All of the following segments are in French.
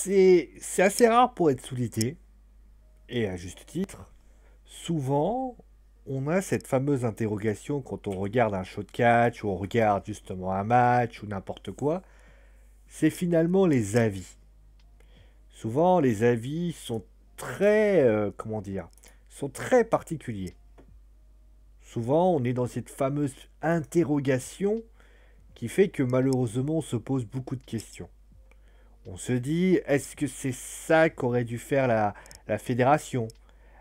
C'est assez rare pour être souligné, et à juste titre. Souvent, on a cette fameuse interrogation quand on regarde un show de catch, ou on regarde justement un match, ou n'importe quoi. C'est finalement les avis. Souvent, les avis sont très, comment dire, sont très particuliers. Souvent, on est dans cette fameuse interrogation qui fait que malheureusement, on se pose beaucoup de questions. On se dit, est-ce que c'est ça qu'aurait dû faire la fédération?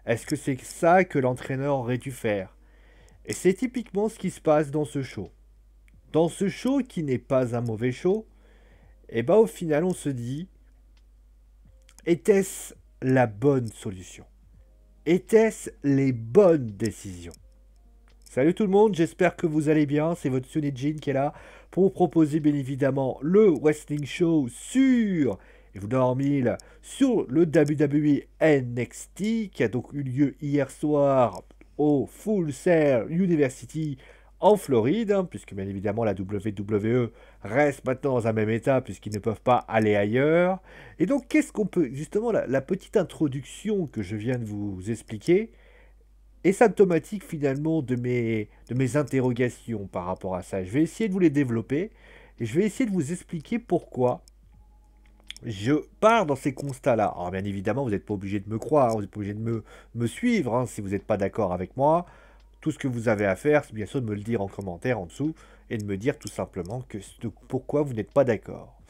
Est-ce que c'est ça que l'entraîneur aurait dû faire? Et c'est typiquement ce qui se passe dans ce show. Dans ce show qui n'est pas un mauvais show, et bah au final on se dit, était-ce la bonne solution? Était-ce les bonnes décisions? Salut tout le monde, j'espère que vous allez bien, c'est votre Sunny qui est là pour vous proposer bien évidemment le Wrestling Show sur, et vous dormez sur le WWE NXT qui a donc eu lieu hier soir au Full Sail University en Floride, hein, puisque bien évidemment la WWE reste maintenant dans un même état puisqu'ils ne peuvent pas aller ailleurs. Et donc qu'est-ce qu'on peut, justement la petite introduction que je viens de vous expliquer, est symptomatique finalement de mes interrogations par rapport à ça. Je vais essayer de vous les développer et je vais essayer de vous expliquer pourquoi je pars dans ces constats-là. Alors bien évidemment, vous n'êtes pas obligé de me croire, hein, vous n'êtes pas obligé de me suivre hein, si vous n'êtes pas d'accord avec moi. Tout ce que vous avez à faire, c'est bien sûr de me le dire en commentaire en dessous et de me dire tout simplement pourquoi vous n'êtes pas d'accord.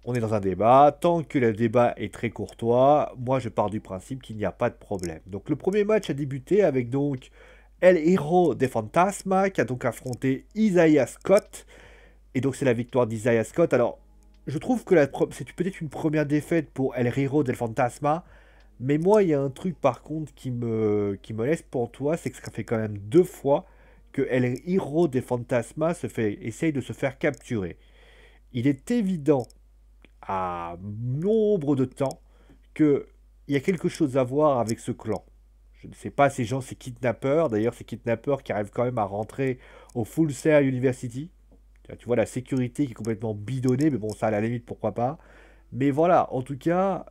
On est dans un débat, tant que le débat est très courtois, moi je pars du principe qu'il n'y a pas de problème. Donc le premier match a débuté avec donc El Hero de Fantasma qui a donc affronté Isaiah Scott. Et donc c'est la victoire d'Isaiah Scott. Alors je trouve que c'est peut-être une première défaite pour El Hero del Fantasma. Mais moi il y a un truc par contre qui me laisse pantois, c'est que ça fait quand même 2 fois que El Hero de Fantasma essaye de se faire capturer. Il est évident à nombre de temps qu'il y a quelque chose à voir avec ce clan. Je ne sais pas, ces gens, ces kidnappeurs, d'ailleurs ces kidnappeurs qui arrivent quand même à rentrer au Full Sail University. Tu vois la sécurité qui est complètement bidonnée, mais bon ça à la limite pourquoi pas. Mais voilà, en tout cas,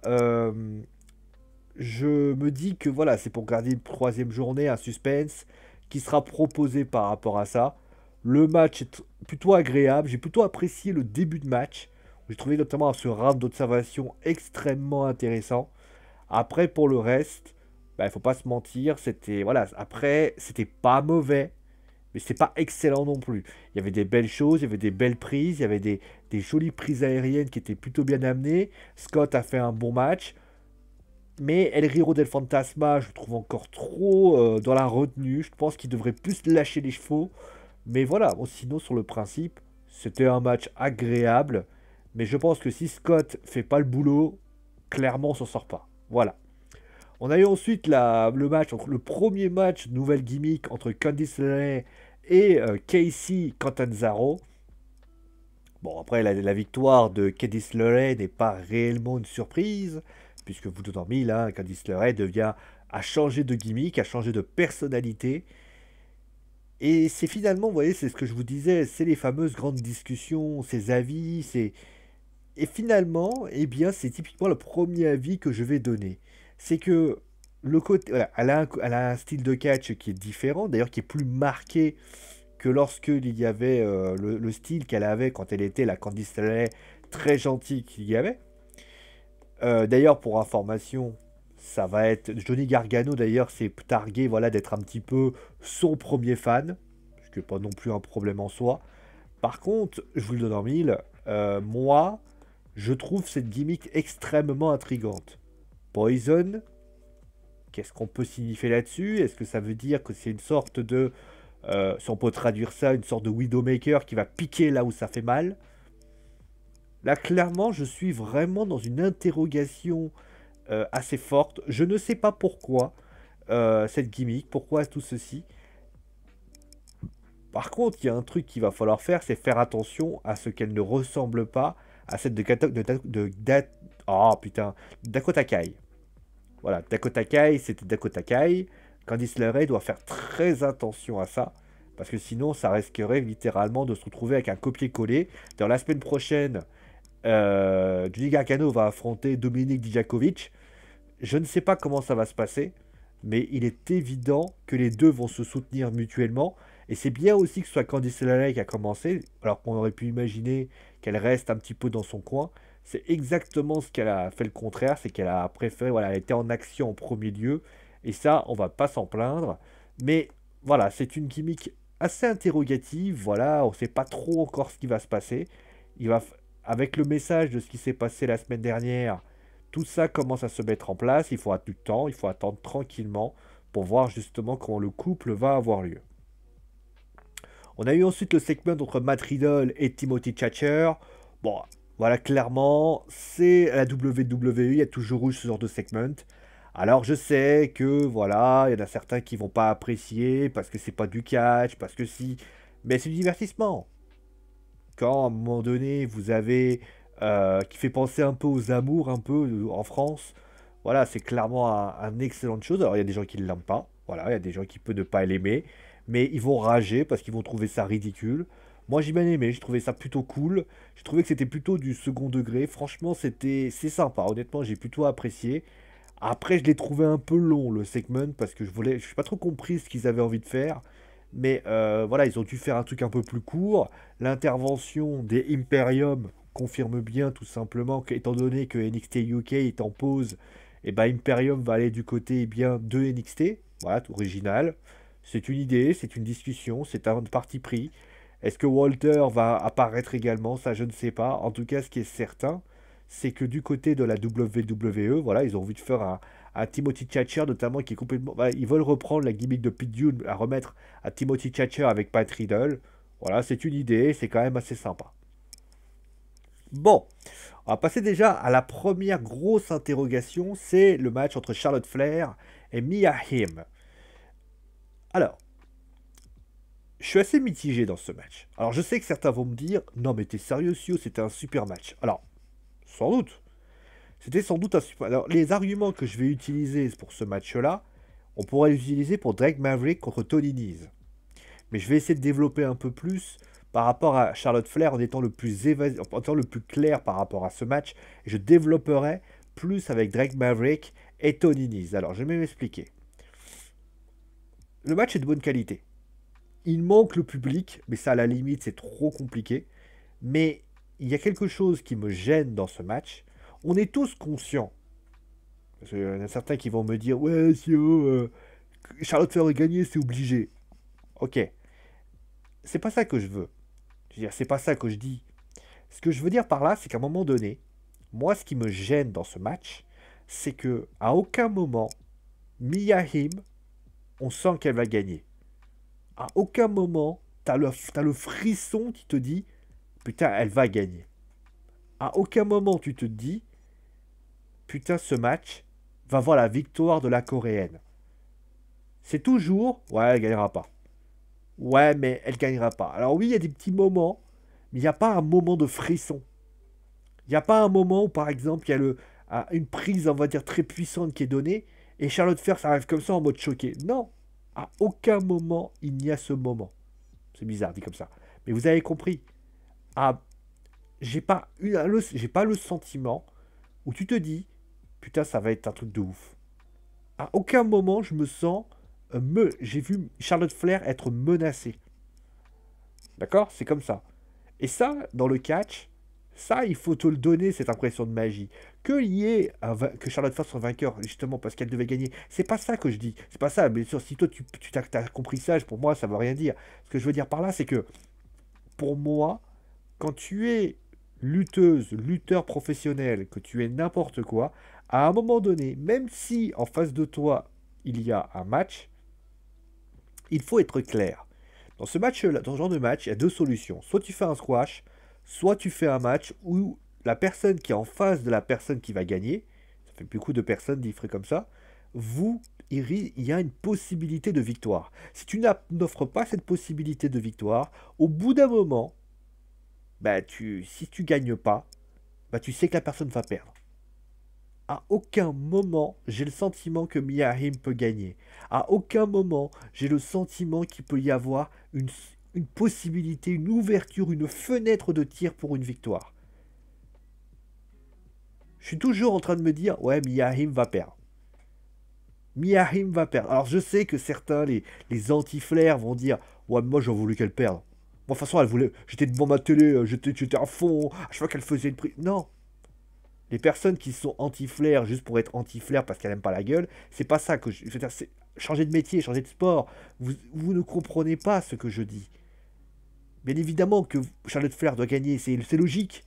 je me dis que voilà, c'est pour garder une troisième journée, un suspense qui sera proposé par rapport à ça. Le match est plutôt agréable, j'ai plutôt apprécié le début de match. J'ai trouvé notamment ce round d'observation extrêmement intéressant. Après, pour le reste, bah, il faut pas se mentir, c'était voilà. Après, c'était pas mauvais, mais c'est pas excellent non plus. Il y avait des belles choses, il y avait des belles prises, il y avait des jolies prises aériennes qui étaient plutôt bien amenées. Scott a fait un bon match. Mais El Hero del Fantasma, je le trouve encore trop dans la retenue. Je pense qu'il devrait plus lâcher les chevaux. Mais voilà, bon, sinon sur le principe, c'était un match agréable. Mais je pense que si Scott fait pas le boulot, clairement on s'en sort pas. Voilà. On a eu ensuite le match, donc le premier match nouvelle gimmick entre Candice LeRae et Casey Catanzaro. Bon, après, la victoire de Candice LeRae n'est pas réellement une surprise, puisque vous tout en mis, là, Candice LeRae a changé de gimmick, a changé de personnalité. Et c'est finalement, vous voyez, c'est ce que je vous disais, c'est les fameuses grandes discussions, ces avis, c'est... Et finalement, eh bien, c'est typiquement le premier avis que je vais donner. C'est que le côté, voilà, elle a un style de catch qui est différent, d'ailleurs qui est plus marqué que lorsque il y avait le style qu'elle avait quand elle était la Candice LeRae très gentille qu'il y avait. D'ailleurs, pour information, ça va être Johnny Gargano. D'ailleurs, c'est targué, voilà, d'être un petit peu son premier fan, ce qui n'est pas non plus un problème en soi. Par contre, je vous le donne en mille, moi, je trouve cette gimmick extrêmement intrigante. Poison, qu'est-ce qu'on peut signifier là-dessus? Est-ce que ça veut dire que c'est une sorte de si on peut traduire ça, une sorte de Widowmaker qui va piquer là où ça fait mal? Là, clairement, je suis vraiment dans une interrogation assez forte. Je ne sais pas pourquoi cette gimmick, pourquoi tout ceci. Par contre, il y a un truc qu'il va falloir faire, c'est faire attention à ce qu'elle ne ressemble pas à celle oh putain, Dakota Kai. Voilà, Dakota Kai, c'était Dakota Kai. Candice LeRae doit faire très attention à ça. Parce que sinon, ça risquerait littéralement de se retrouver avec un copier-coller. Dans la semaine prochaine, Johnny Gargano va affronter Dominic Dijakovic. Je ne sais pas comment ça va se passer, mais il est évident que les deux vont se soutenir mutuellement. Et c'est bien aussi que ce soit Candice LeRae qui a commencé, alors qu'on aurait pu imaginer qu'elle reste un petit peu dans son coin. C'est exactement ce qu'elle a fait le contraire, c'est qu'elle a préféré, voilà, elle était en action en premier lieu. Et ça, on va pas s'en plaindre. Mais voilà, c'est une gimmick assez interrogative. Voilà, on ne sait pas trop encore ce qui va se passer. Il va, avec le message de ce qui s'est passé la semaine dernière, tout ça commence à se mettre en place. Il faudra du temps, il faut attendre tranquillement pour voir justement comment le couple va avoir lieu. On a eu ensuite le segment entre Matt Riddle et Timothy Thatcher. Bon, voilà, clairement, c'est la WWE, il y a toujours eu ce genre de segment. Alors je sais que voilà, il y en a certains qui vont pas apprécier parce que c'est pas du catch, parce que si, mais c'est du divertissement. Quand à un moment donné vous avez qui fait penser un peu aux amours, un peu en France, voilà, c'est clairement un excellente chose. Alors il y a des gens qui ne l'aiment pas, voilà, il y a des gens qui peuvent ne pas l'aimer, mais ils vont rager parce qu'ils vont trouver ça ridicule. Moi j'ai bien aimé, j'ai trouvé ça plutôt cool, j'ai trouvé que c'était plutôt du second degré, franchement c'est sympa, honnêtement j'ai plutôt apprécié. Après, je l'ai trouvé un peu long le segment parce que je n'ai pas trop compris ce qu'ils avaient envie de faire. Mais voilà, ils ont dû faire un truc un peu plus court. L'intervention des Imperium confirme bien tout simplement qu'étant donné que NXT UK est en pause, et ben Imperium va aller du côté bien de NXT. Voilà, tout original. C'est une idée, c'est une discussion, c'est un parti pris. Est-ce que Walter va apparaître également? Ça, je ne sais pas. En tout cas, ce qui est certain, c'est que du côté de la WWE, voilà, ils ont envie de faire un Timothy Thatcher notamment qui est complètement. Voilà, ils veulent reprendre la gimmick de Pete Dunne à remettre à Timothy Thatcher avec Pat Riddle. Voilà, c'est une idée, c'est quand même assez sympa. Bon, on va passer déjà à la première grosse interrogation, c'est le match entre Charlotte Flair et Mia Hamm. Alors, je suis assez mitigé dans ce match. Alors, je sais que certains vont me dire, non mais t'es sérieux, Sio, c'était un super match. Alors, sans doute. C'était sans doute un super. Alors, les arguments que je vais utiliser pour ce match-là, on pourrait les utiliser pour Drake Maverick contre Tony Nese. Mais je vais essayer de développer un peu plus par rapport à Charlotte Flair en étant en étant le plus clair par rapport à ce match. Et je développerai plus avec Drake Maverick et Tony Nese. Alors, je vais m'expliquer. Le match est de bonne qualité. Il manque le public, mais ça à la limite c'est trop compliqué. Mais il y a quelque chose qui me gêne dans ce match. On est tous conscients. Parce qu'il y en a certains qui vont me dire ouais, si Charlotte Flair a gagné, c'est obligé. Ok. C'est pas ça que je veux. Je veux dire, c'est pas ça que je dis. Ce que je veux dire par là, c'est qu'à un moment donné, moi, ce qui me gêne dans ce match, c'est que à aucun moment, Mia Hamm, on sent qu'elle va gagner. À aucun moment, t'as le frisson qui te dit, putain, elle va gagner. À aucun moment, tu te dis, putain, ce match va voir la victoire de la Coréenne. C'est toujours, ouais, elle gagnera pas. Ouais, mais elle gagnera pas. Alors oui, il y a des petits moments, mais il n'y a pas un moment de frisson. Il n'y a pas un moment où, par exemple, il y a une prise, on va dire, très puissante qui est donnée, et Charlotte Flair, ça arrive comme ça en mode choqué. Non, à aucun moment, il n'y a ce moment. C'est bizarre, dit comme ça. Mais vous avez compris. Ah, j'ai pas le sentiment où tu te dis, putain, ça va être un truc de ouf. À aucun moment, je me sens... j'ai vu Charlotte Flair être menacée. D'accord? C'est comme ça. Et ça, dans le catch, ça, il faut te le donner, cette impression de magie. Que Charlotte Flair soit vainqueur, justement, parce qu'elle devait gagner. C'est pas ça que je dis. C'est pas ça. Mais si toi, tu t'as compris ça, pour moi, ça veut rien dire. Ce que je veux dire par là, c'est que, pour moi, quand tu es lutteuse, lutteur professionnel, que tu es n'importe quoi, à un moment donné, même si en face de toi, il y a un match, il faut être clair. Dans dans ce genre de match, il y a deux solutions. Soit tu fais un squash, soit tu fais un match où la personne qui est en face de la personne qui va gagner, ça fait beaucoup de personnes dit comme ça, il y a une possibilité de victoire. Si tu n'offres pas cette possibilité de victoire, au bout d'un moment, bah si tu gagnes pas, bah tu sais que la personne va perdre. À aucun moment, j'ai le sentiment que Mia Hamm peut gagner. À aucun moment, j'ai le sentiment qu'il peut y avoir une possibilité, une ouverture, une fenêtre de tir pour une victoire. Je suis toujours en train de me dire, ouais, Mia Haim va perdre. Mia Haim va perdre. Alors je sais que certains, les anti-flair vont dire, ouais, moi j'aurais voulu qu'elle perde. Moi, de toute façon, elle voulait. J'étais devant ma télé, j'étais à fond. À chaque fois qu'elle faisait une prise. Non. Les personnes qui sont anti-flair juste pour être anti-flair parce qu'elles n'aiment pas la gueule, c'est pas ça que je veux dire. C'est changer de métier, changer de sport. Vous ne comprenez pas ce que je dis. Bien évidemment que Charlotte Flair doit gagner, c'est logique.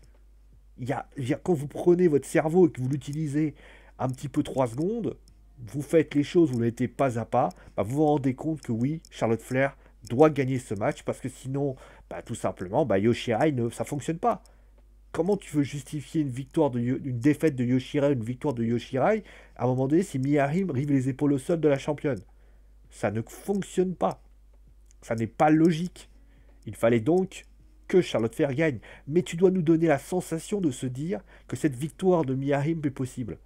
Quand vous prenez votre cerveau et que vous l'utilisez un petit peu 3 secondes, vous faites les choses, vous n'êtes pas à pas, bah, vous vous rendez compte que oui, Charlotte Flair doit gagner ce match parce que sinon, bah, tout simplement, bah, Yoshirai, ça ne fonctionne pas. Comment tu veux justifier une défaite de Yoshirai, une victoire de Yoshirai, à un moment donné, si Miyarim rive les épaules au sol de la championne? Ça ne fonctionne pas. Ça n'est pas logique. Il fallait donc que Charlotte Flair gagne. Mais tu dois nous donner la sensation de se dire que cette victoire de Miyarim est possible.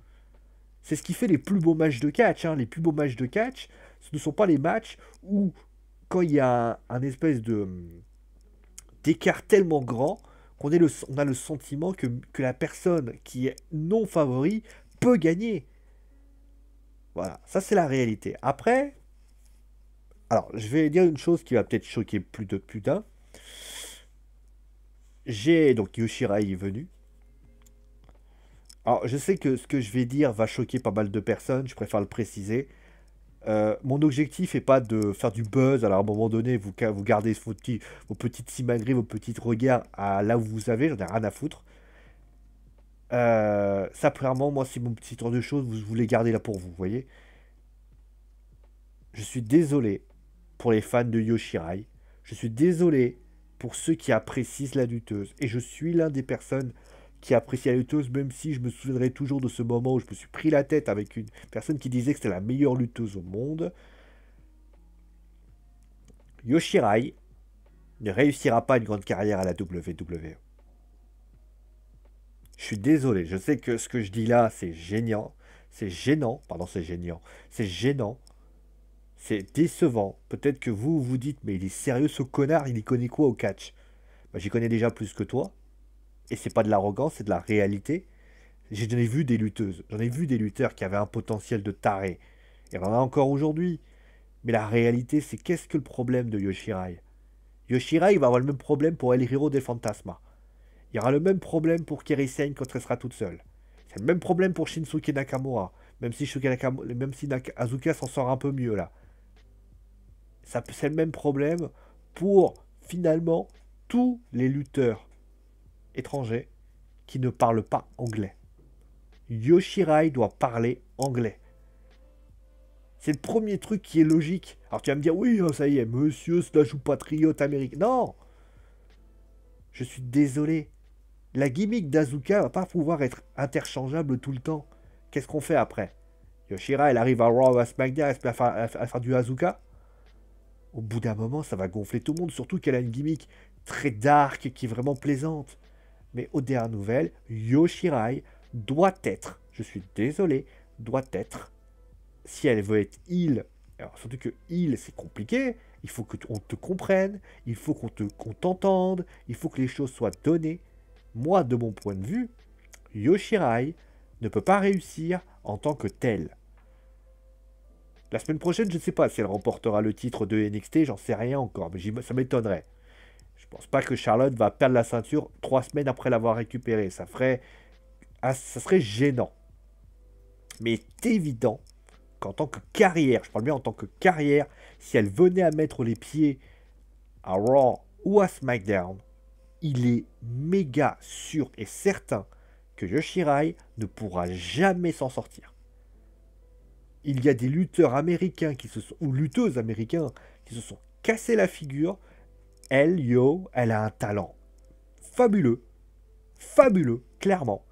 C'est ce qui fait les plus beaux matchs de catch. Hein. Les plus beaux matchs de catch, ce ne sont pas les matchs où, quand il y a un espèce d'écart tellement grand, on a le sentiment que la personne qui est non favori peut gagner. Voilà, ça c'est la réalité. Après, alors je vais dire une chose qui va peut-être choquer plus d'un. Donc Yoshirai est venu. Alors je sais que ce que je vais dire va choquer pas mal de personnes, je préfère le préciser. Mon objectif n'est pas de faire du buzz, alors à un moment donné, vous gardez vos petites simagrées, vos petits regards à là où vous avez, j'en ai rien à foutre. Ça, clairement, moi, c'est mon petit tour de choses, vous les gardez là pour vous, voyez. Je suis désolé pour les fans de Yoshirai. Je suis désolé pour ceux qui apprécient la lutteuse. Et je suis l'un des personnes qui apprécie la lutteuse, même si je me souviendrai toujours de ce moment où je me suis pris la tête avec une personne qui disait que c'était la meilleure lutteuse au monde. Yoshirai ne réussira pas une grande carrière à la WWE. Je suis désolé, je sais que ce que je dis là, c'est gênant. C'est gênant, pardon, c'est gênant. C'est gênant. C'est décevant. Peut-être que vous vous dites, mais il est sérieux ce connard, il y connaît quoi au catch? Bah, j'y connais déjà plus que toi. Et c'est pas de l'arrogance, c'est de la réalité. J'en ai vu des lutteuses. J'en ai vu des lutteurs qui avaient un potentiel de taré. Il y en a encore aujourd'hui. Mais la réalité, c'est qu'est-ce que le problème de Yoshirai? Yoshirai va avoir le même problème pour El Hiro del Fantasma. Il y aura le même problème pour Kairi Sane quand elle sera toute seule. C'est le même problème pour Shinsuke Nakamura. Même si, Asuka s'en sort un peu mieux là. C'est le même problème pour finalement tous les lutteurs étrangers qui ne parlent pas anglais. Yoshirai doit parler anglais. C'est le premier truc qui est logique. Alors tu vas me dire, oui, ça y est, monsieur slash ou patriote américain. Non! Je suis désolé. La gimmick d'Azuka va pas pouvoir être interchangeable tout le temps. Qu'est-ce qu'on fait après? Yoshirai, elle arrive à Raw ou à SmackDown, elle va faire du Azuka. Au bout d'un moment, ça va gonfler tout le monde, surtout qu'elle a une gimmick très dark qui est vraiment plaisante. Mais aux dernières nouvelles, Yoshirai doit être, je suis désolé, doit être, si elle veut être heel, alors surtout que heel c'est compliqué, il faut qu'on te comprenne, il faut qu'on t'entende, il faut que les choses soient données. Moi, de mon point de vue, Yoshirai ne peut pas réussir en tant que tel. La semaine prochaine, je ne sais pas si elle remportera le titre de NXT, j'en sais rien encore, mais ça m'étonnerait. Je pense pas que Charlotte va perdre la ceinture 3 semaines après l'avoir récupérée. Ça serait gênant. Mais c'est évident qu'en tant que carrière, je parle bien en tant que carrière, si elle venait à mettre les pieds à Raw ou à SmackDown, il est méga sûr et certain que Yoshirai ne pourra jamais s'en sortir. Il y a des lutteurs américains ou lutteuses américains qui se sont cassés la figure. Elle a un talent fabuleux. Fabuleux, clairement.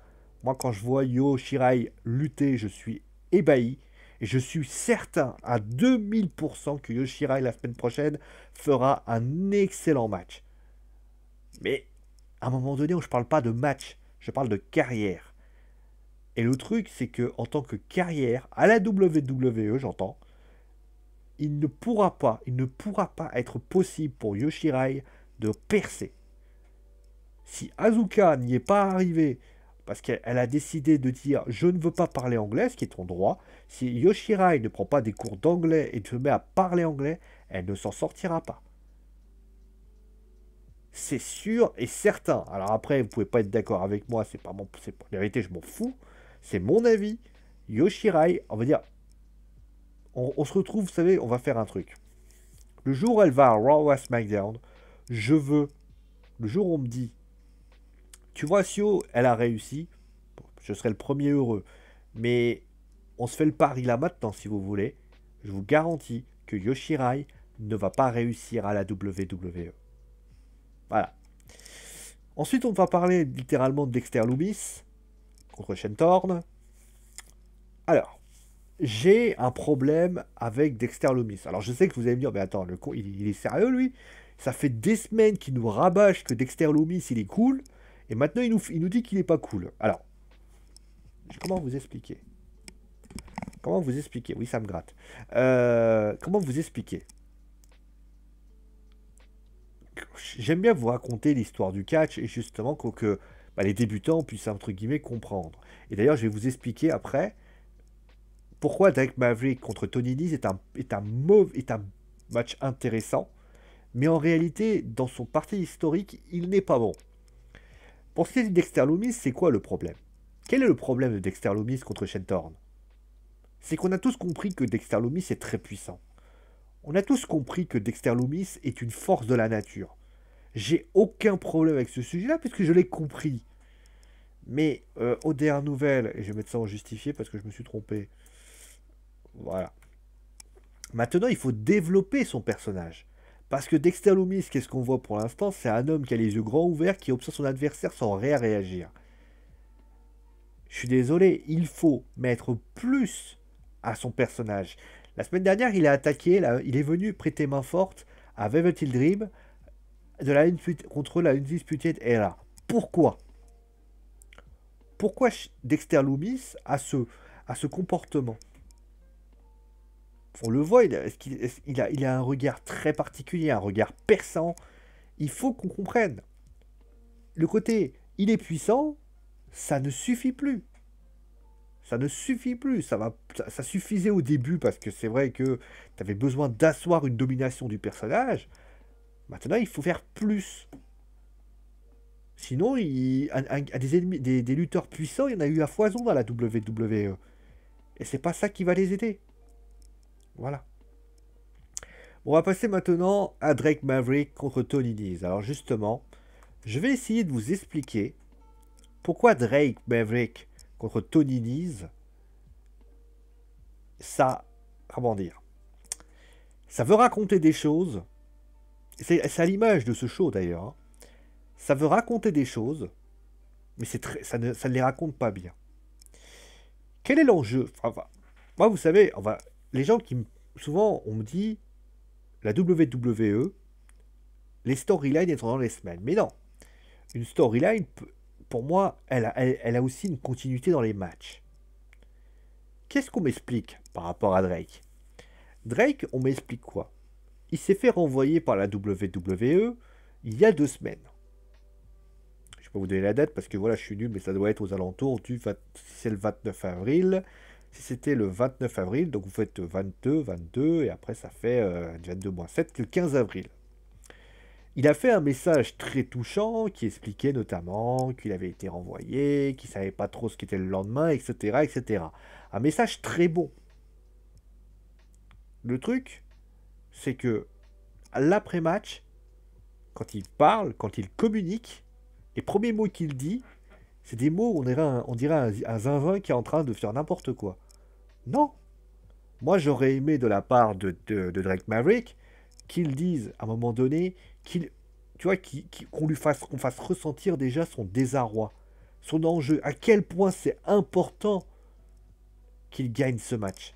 Moi, quand je vois Yoshirai lutter, je suis ébahi. Et je suis certain à 2000% que Yoshirai, la semaine prochaine, fera un excellent match. Mais, à un moment donné, je ne parle pas de match, je parle de carrière. Et le truc, c'est que en tant que carrière, à la WWE, j'entends, il ne pourra pas être possible pour Yoshirai de percer. Si Asuka n'y est pas arrivé parce qu'elle a décidé de dire je ne veux pas parler anglais, ce qui est ton droit. Si Yoshirai ne prend pas des cours d'anglais et se met à parler anglais, elle ne s'en sortira pas. C'est sûr et certain. Alors après, vous pouvez pas être d'accord avec moi, c'est pas mon, c'est pas la vérité, je m'en fous. C'est mon avis. Yoshirai, on va dire, on se retrouve, vous savez, on va faire un truc. Le jour où elle va à Raw ou à SmackDown, je veux, le jour où on me dit, tu vois, Sio, elle a réussi, je serai le premier heureux. Mais on se fait le pari là maintenant, si vous voulez. Je vous garantis que Yoshirai ne va pas réussir à la WWE. Voilà. Ensuite, on va parler littéralement de Dexter Lumis contre Shentorn. Alors, j'ai un problème avec Dexter Lumis. Alors, je sais que vous allez me dire, mais attends, le con, il est sérieux, lui? Ça fait des semaines qu'il nous rabâche que Dexter Lumis, il est cool. Et maintenant, il nous dit qu'il est pas cool. Alors, comment vous expliquer? Comment vous expliquer? Oui, ça me gratte. Comment vous expliquer? J'aime bien vous raconter l'histoire du catch et justement que bah, les débutants puissent entre guillemets comprendre. Et d'ailleurs, je vais vous expliquer après pourquoi Drake Maverick contre Tony Nese est un match intéressant, mais en réalité, dans son parti historique, il n'est pas bon. Pour ce qui est de Dexter Lumis, c'est quoi le problème? Quel est le problème de Dexter Lumis contre Shentorn? C'est qu'on a tous compris que Dexter Lumis est très puissant. On a tous compris que Dexter Lumis est une force de la nature. J'ai aucun problème avec ce sujet-là puisque je l'ai compris. Mais aux dernières nouvelles, et je vais mettre ça en justifié parce que je me suis trompé. Voilà. Maintenant, il faut développer son personnage. Parce que Dexter Lumis, qu'est-ce qu'on voit pour l'instant? C'est un homme qui a les yeux grands ouverts, qui observe son adversaire sans rien réagir. Je suis désolé, il faut mettre plus à son personnage. La semaine dernière, il a attaqué, il est venu prêter main forte à Velveteen Dream contre la Undisputed Era. Pourquoi? Pourquoi Dexter Lumis a ce comportement? On le voit, il a un regard très particulier, un regard perçant. Il faut qu'on comprenne. Le côté, il est puissant, ça ne suffit plus. Ça ne suffit plus. Ça suffisait au début parce que c'est vrai que tu avais besoin d'asseoir une domination du personnage. Maintenant, il faut faire plus. Sinon, des lutteurs puissants, il y en a eu à foison dans la WWE. Et c'est pas ça qui va les aider. Voilà. On va passer maintenant à Drake Maverick contre Tony Nese. Alors justement, je vais essayer de vous expliquer pourquoi Drake Maverick contre Tony Nese, ça, comment dire, ça veut raconter des choses. C'est à l'image de ce show d'ailleurs. Hein. Ça veut raconter des choses, mais ça ne les raconte pas bien. Quel est l'enjeu? Moi, vous savez, les gens souvent, on me dit, la WWE, les storylines étant dans les semaines. Mais non, une storyline, pour moi, elle a aussi une continuité dans les matchs. Qu'est-ce qu'on m'explique par rapport à Drake? Drake, on m'explique quoi? Il s'est fait renvoyer par la WWE il y a 2 semaines. Je ne vais pas vous donner la date parce que voilà, je suis nul, mais ça doit être aux alentours du... C'est le 29 avril. Si c'était le 29 avril, donc vous faites 22, 22, et après ça fait 22-7, le 15 avril. Il a fait un message très touchant qui expliquait notamment qu'il avait été renvoyé, qu'il ne savait pas trop ce qu'était le lendemain, etc., etc. Un message très bon. Le truc, c'est que l'après-match, quand il parle, quand il communique, les premiers mots qu'il dit, c'est des mots, on dirait un zinzin qui est en train de faire n'importe quoi. Non. Moi, j'aurais aimé de la part de Drake Maverick qu'il dise à un moment donné, qu'on fasse ressentir déjà son désarroi, son enjeu, à quel point c'est important qu'il gagne ce match.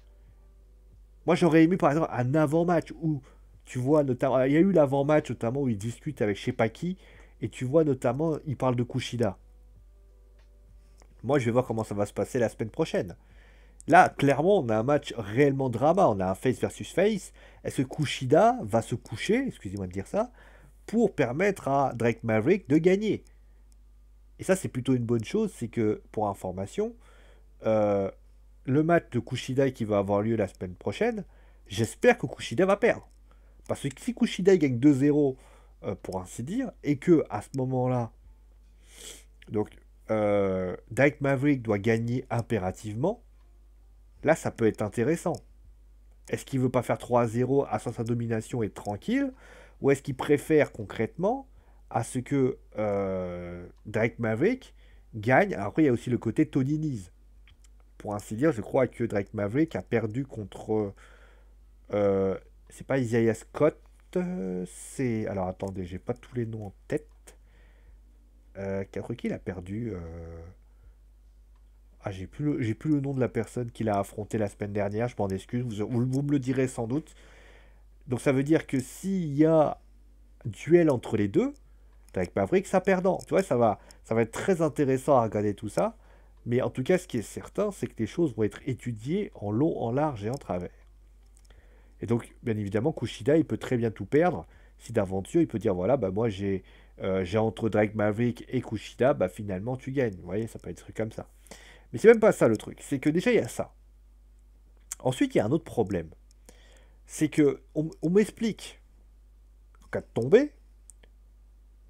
Moi, j'aurais aimé par exemple un avant-match où tu vois notamment, il y a eu l'avant-match notamment où il discute avec je sais pas qui, et tu vois notamment, il parle de Kushida. Moi, je vais voir comment ça va se passer la semaine prochaine. Là, clairement, on a un match réellement drama. On a un face versus face. Est-ce que Kushida va se coucher, excusez-moi de dire ça, pour permettre à Drake Maverick de gagner? Et ça, c'est plutôt une bonne chose, c'est que, pour information, euh, le match de Kushida qui va avoir lieu la semaine prochaine, j'espère que Kushida va perdre. Parce que si Kushida il gagne 2-0, pour ainsi dire, et que à ce moment-là, donc Drake Maverick doit gagner impérativement, là ça peut être intéressant. Est-ce qu'il veut pas faire 3-0 à sa domination et être tranquille, ou est-ce qu'il préfère concrètement à ce que Drake Maverick gagne? Alors après il y a aussi le côté Tony Nese. Pour ainsi dire, je crois que Drake Maverick a perdu contre euh, c'est pas Isaiah Scott, c'est... Alors attendez, j'ai pas tous les noms en tête. Contre qui il a perdu Ah, j'ai plus le nom de la personne qu'il a affronté la semaine dernière, je m'en excuse, vous me le direz sans doute. Donc ça veut dire que s'il y a duel entre les deux, avec Maverick, ça perdant. Tu vois, ça va être très intéressant à regarder tout ça. Mais en tout cas, ce qui est certain, c'est que les choses vont être étudiées en long, en large et en travers. Et donc, bien évidemment, Kushida, il peut très bien tout perdre. Si d'aventure, il peut dire, voilà, bah moi j'ai entre Drake Maverick et Kushida, bah finalement tu gagnes. Vous voyez, ça peut être des trucs comme ça. Mais c'est même pas ça le truc. C'est que déjà, il y a ça. Ensuite, il y a un autre problème. C'est que on m'explique qu'en cas de tomber,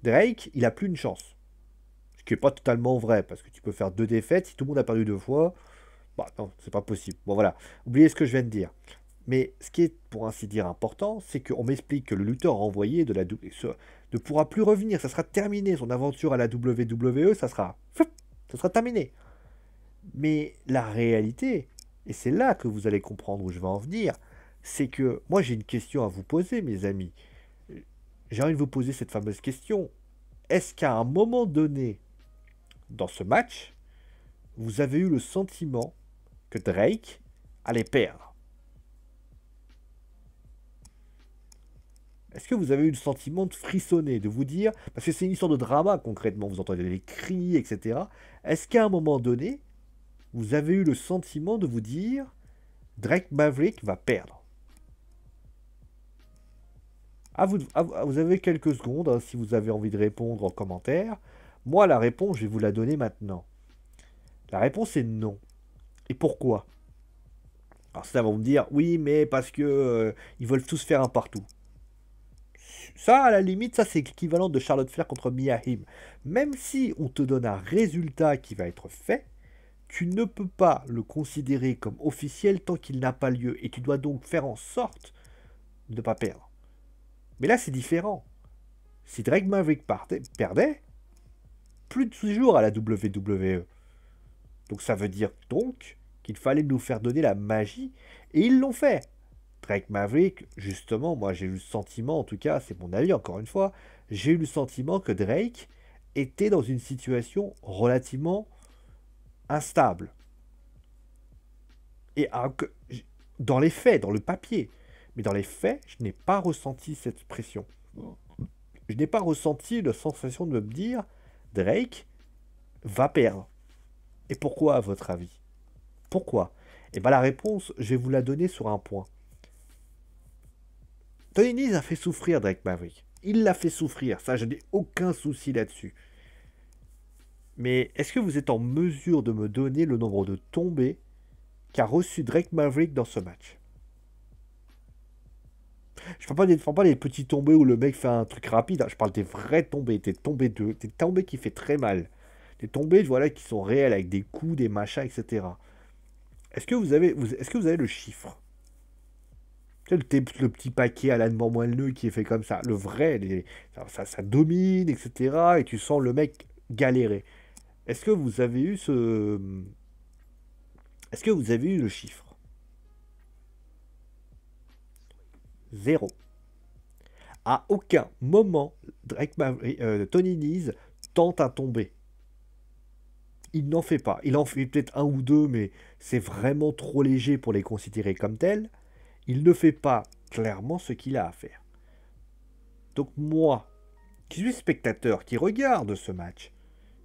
Drake, il a plus une chance. Ce qui n'est pas totalement vrai, parce que tu peux faire deux défaites. Si tout le monde a perdu deux fois, bah non, c'est pas possible. Bon voilà, oubliez ce que je viens de dire. Mais ce qui est, pour ainsi dire, important, c'est qu'on m'explique que le lutteur renvoyé ne pourra plus revenir. Ça sera terminé. Son aventure à la WWE, ça sera terminé. Mais la réalité, et c'est là que vous allez comprendre où je vais en venir, c'est que moi j'ai une question à vous poser, mes amis. J'ai envie de vous poser cette fameuse question. Est-ce qu'à un moment donné, dans ce match, vous avez eu le sentiment que Drake allait perdre? Est-ce que vous avez eu le sentiment de frissonner, de vous dire, parce que c'est une histoire de drama concrètement, vous entendez les cris, etc. Est-ce qu'à un moment donné, vous avez eu le sentiment de vous dire, Drake Maverick va perdre? Vous avez quelques secondes, hein, si vous avez envie de répondre en commentaire. Moi, la réponse, je vais vous la donner maintenant. La réponse est non. Et pourquoi? Alors ça va me dire, oui, mais parce que ils veulent tous faire un partout. Ça, à la limite, ça c'est l'équivalent de Charlotte Flair contre Mia Hamm. Même si on te donne un résultat qui va être fait, tu ne peux pas le considérer comme officiel tant qu'il n'a pas lieu. Et tu dois donc faire en sorte de ne pas perdre. Mais là, c'est différent. Si Drake Maverick perdait, plus de séjour à la WWE. Donc ça veut dire donc qu'il fallait nous faire donner la magie. Et ils l'ont fait. Drake Maverick, justement, moi j'ai eu le sentiment, en tout cas, c'est mon avis encore une fois, j'ai eu le sentiment que Drake était dans une situation relativement instable. Et dans les faits, dans le papier, mais dans les faits, je n'ai pas ressenti cette pression. Je n'ai pas ressenti la sensation de me dire, Drake va perdre. Et pourquoi, à votre avis? Pourquoi? Et bien la réponse, je vais vous la donner sur un point. Tony Nese a fait souffrir Drake Maverick. Il l'a fait souffrir, ça je n'ai aucun souci là-dessus. Mais est-ce que vous êtes en mesure de me donner le nombre de tombées qu'a reçu Drake Maverick dans ce match? Je ne parle pas des petits tombés où le mec fait un truc rapide, hein. Je parle des vraies tombées, des tombées qui fait très mal. Des tombées, voilà, qui sont réelles, avec des coups, des machins, etc. Est-ce que vous avez le chiffre? Tu sais, le petit paquet à l'ânement moelleux qui est fait comme ça. Le vrai, ça domine, etc. Et tu sens le mec galérer. Est-ce que vous avez eu ce... Est-ce que vous avez eu le chiffre? Zéro. À aucun moment, Tony Nese tente un tombé. Il n'en fait pas. Il en fait peut-être un ou deux, mais c'est vraiment trop léger pour les considérer comme tels. Il ne fait pas clairement ce qu'il a à faire. Donc moi, qui suis spectateur, qui regarde ce match,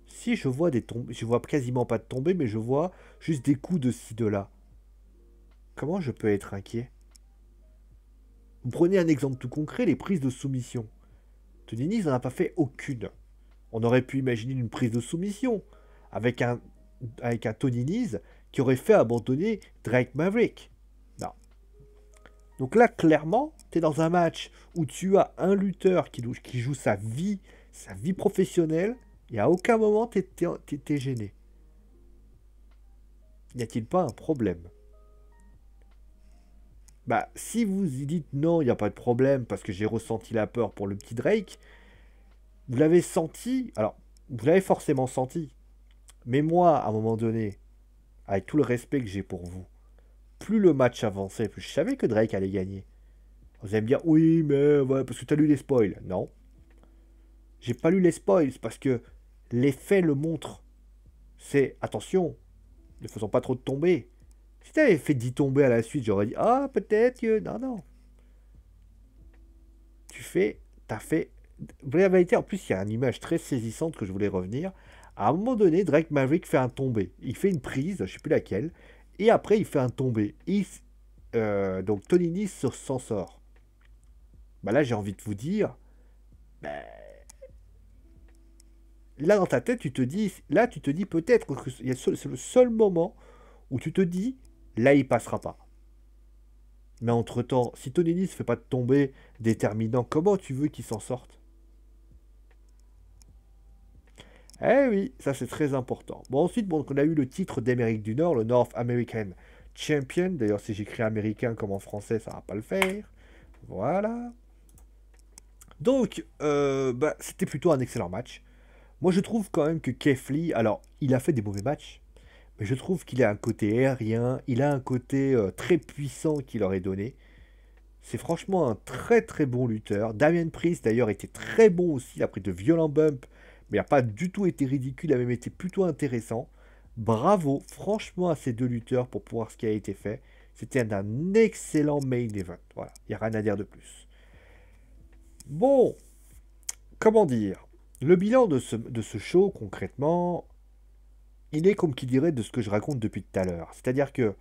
si je vois des tombées, je vois quasiment pas de tombées, mais je vois juste des coups de ci, de là. Comment je peux être inquiet? Vous prenez un exemple tout concret, les prises de soumission. Tony Nese n'en a pas fait aucune. On aurait pu imaginer une prise de soumission avec un Tony Nese qui aurait fait abandonner Drake Maverick. Non. Donc là, clairement, tu es dans un match où tu as un lutteur qui joue sa vie professionnelle, et à aucun moment tu es gêné. N'y a-t-il pas un problème? Bah, si vous dites non, il n'y a pas de problème parce que j'ai ressenti la peur pour le petit Drake, vous l'avez senti, alors, vous l'avez forcément senti, mais moi, à un moment donné, avec tout le respect que j'ai pour vous, plus le match avançait, plus je savais que Drake allait gagner. Vous allez me dire, oui, mais ouais, parce que tu as lu les spoils. Non. J'ai pas lu les spoils, c'est parce que les faits le montrent. C'est, attention, ne faisons pas trop de tomber. Si tu avais fait 10 tombées à la suite, j'aurais dit, ah, peut-être que... Non, non. T'as fait... La vérité, en plus, il y a une image très saisissante que je voulais revenir. À un moment donné, Drake Maverick fait un tombé. Il fait une prise, je sais plus laquelle, et après, il fait un tombé. Donc, Tony Nese s'en sort. Bah là, j'ai envie de vous dire, bah, là, dans ta tête, tu te dis peut-être que c'est le seul moment où tu te dis, là, il passera pas. Mais entre-temps, si Tony Nese ne fait pas de tomber déterminant, comment tu veux qu'il s'en sorte? Eh oui, ça c'est très important. Bon, ensuite, bon, on a eu le titre d'Amérique du Nord, le North American Champion. D'ailleurs, si j'écris américain comme en français, ça va pas le faire. Voilà. Donc, bah, c'était plutôt un excellent match. Moi, je trouve quand même que Keith Lee, alors, il a fait des mauvais matchs, mais je trouve qu'il a un côté aérien, il a un côté très puissant qu'il aurait donné. C'est franchement un très très bon lutteur. Damien Priest d'ailleurs était très bon aussi, il a pris de violents bumps, mais il n'a pas du tout été ridicule, il a même été plutôt intéressant. Bravo franchement à ces deux lutteurs pour pouvoir ce qui a été fait. C'était un excellent main event. Voilà, il n'y a rien à dire de plus. Bon, comment dire? Le bilan de ce show concrètement, il est comme qui dirait de ce que je raconte depuis tout à l'heure. C'est-à-dire que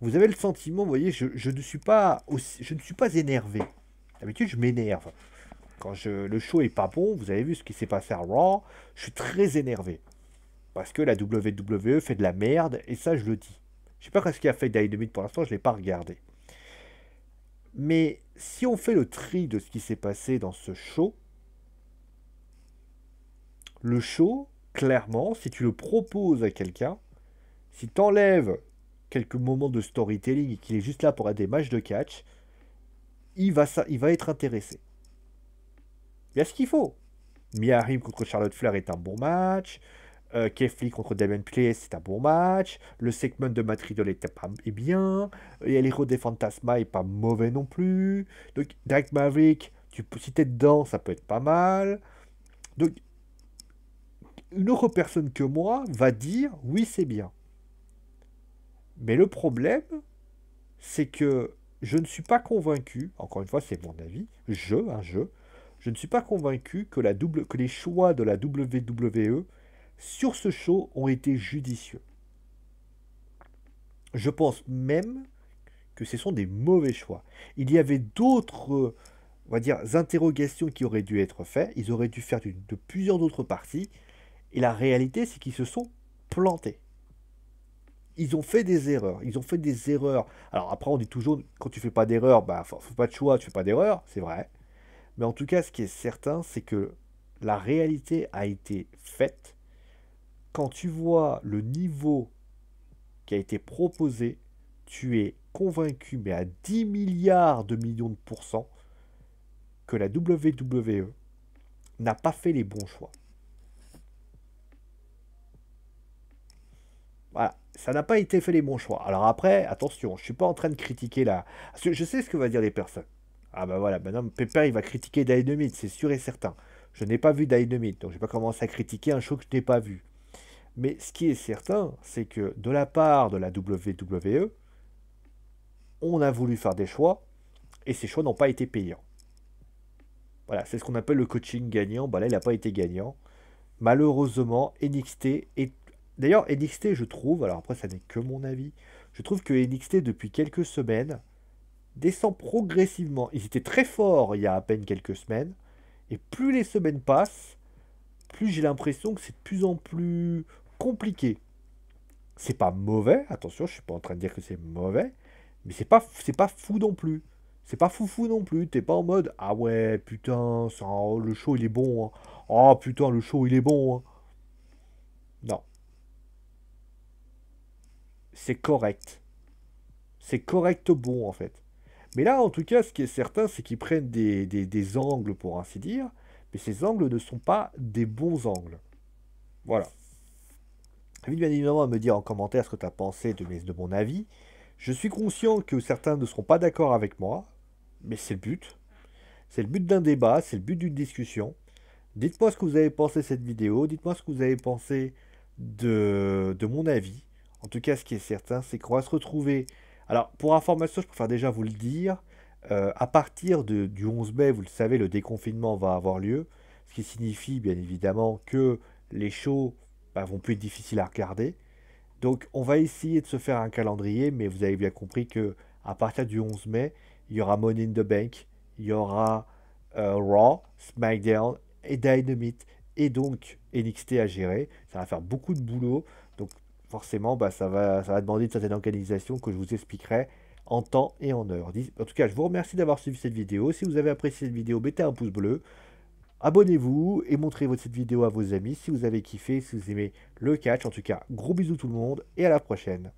vous avez le sentiment, vous voyez, je ne suis pas énervé. D'habitude, je m'énerve. Quand le show est pas bon, vous avez vu ce qui s'est passé à Raw, je suis très énervé. Parce que la WWE fait de la merde, et ça, je le dis. Je sais pas ce qu'il a fait Dynamite pour l'instant, je ne l'ai pas regardé. Mais si on fait le tri de ce qui s'est passé dans ce show, le show, clairement, si tu le proposes à quelqu'un, si tu enlèves quelques moments de storytelling et qu'il est juste là pour avoir des matchs de catch, il va être intéressé. Il y a ce qu'il faut. Mia Harim contre Charlotte Flair est un bon match. Keith Lee contre Damien Priest, c'est un bon match. Le segment de Matt Riddle est bien. Et El Hijo de Fantasma est pas mauvais non plus. Donc, Drake Maverick, si t'es dedans, ça peut être pas mal. Donc, une autre personne que moi va dire oui, c'est bien. Mais le problème, c'est que je ne suis pas convaincu, encore une fois, c'est mon avis, je ne suis pas convaincu que les choix de la WWE sur ce show ont été judicieux. Je pense même que ce sont des mauvais choix. Il y avait d'autres, on va dire, interrogations qui auraient dû être faites. Ils auraient dû faire de plusieurs autres parties. Et la réalité, c'est qu'ils se sont plantés. Ils ont fait des erreurs. Ils ont fait des erreurs. Alors après, on dit toujours, quand tu fais pas d'erreur, bah, faut pas de choix, tu fais pas d'erreur. C'est vrai. Mais en tout cas, ce qui est certain, c'est que la réalité a été faite. Quand tu vois le niveau qui a été proposé, tu es convaincu, mais à 10 milliards de millions de pourcents, que la WWE n'a pas fait les bons choix. Voilà, ça n'a pas été fait les bons choix. Alors après, attention, je suis pas en train de critiquer la... Parce que je sais ce que va dire les personnes. Ah bah voilà, maintenant Pepper il va critiquer Dynamite, c'est sûr et certain. Je n'ai pas vu Dynamite, donc je vais pas commencer à critiquer un show que je n'ai pas vu. Mais ce qui est certain, c'est que de la part de la WWE, on a voulu faire des choix, et ces choix n'ont pas été payants. Voilà, c'est ce qu'on appelle le coaching gagnant. Bah là, il n'a pas été gagnant. Malheureusement, NXT est... D'ailleurs, NXT, je trouve, alors après, ça n'est que mon avis, je trouve que NXT, depuis quelques semaines, descend progressivement. Ils étaient très forts il y a à peine quelques semaines, et plus les semaines passent, plus j'ai l'impression que c'est de plus en plus compliqué. C'est pas mauvais, attention, je suis pas en train de dire que c'est mauvais, mais c'est pas fou non plus. C'est pas foufou non plus. T'es pas en mode ah ouais, putain, le show il est bon, hein. Oh putain, le show il est bon, hein. Non, c'est correct. C'est correct bon en fait. Mais là, en tout cas, ce qui est certain, c'est qu'ils prennent des angles, pour ainsi dire, mais ces angles ne sont pas des bons angles. Voilà. Invite bien évidemment à me dire en commentaire ce que tu as pensé de mon avis. Je suis conscient que certains ne seront pas d'accord avec moi, mais c'est le but. C'est le but d'un débat, c'est le but d'une discussion. Dites-moi ce que vous avez pensé de cette vidéo, dites-moi ce que vous avez pensé de mon avis. En tout cas, ce qui est certain, c'est qu'on va se retrouver. Alors, pour information, je préfère déjà vous le dire. À partir du 11 mai, vous le savez, le déconfinement va avoir lieu. Ce qui signifie bien évidemment que les shows vont plus être difficiles à regarder. Donc, on va essayer de se faire un calendrier, mais vous avez bien compris que à partir du 11 mai, il y aura Money in the Bank, il y aura Raw, SmackDown et Dynamite, et donc NXT à gérer. Ça va faire beaucoup de boulot, donc forcément, ça va demander une certaine organisation que je vous expliquerai en temps et en heure. En tout cas, je vous remercie d'avoir suivi cette vidéo. Si vous avez apprécié cette vidéo, mettez un pouce bleu. Abonnez-vous et montrez cette vidéo à vos amis si vous avez kiffé, si vous aimez le catch. En tout cas, gros bisous tout le monde et à la prochaine.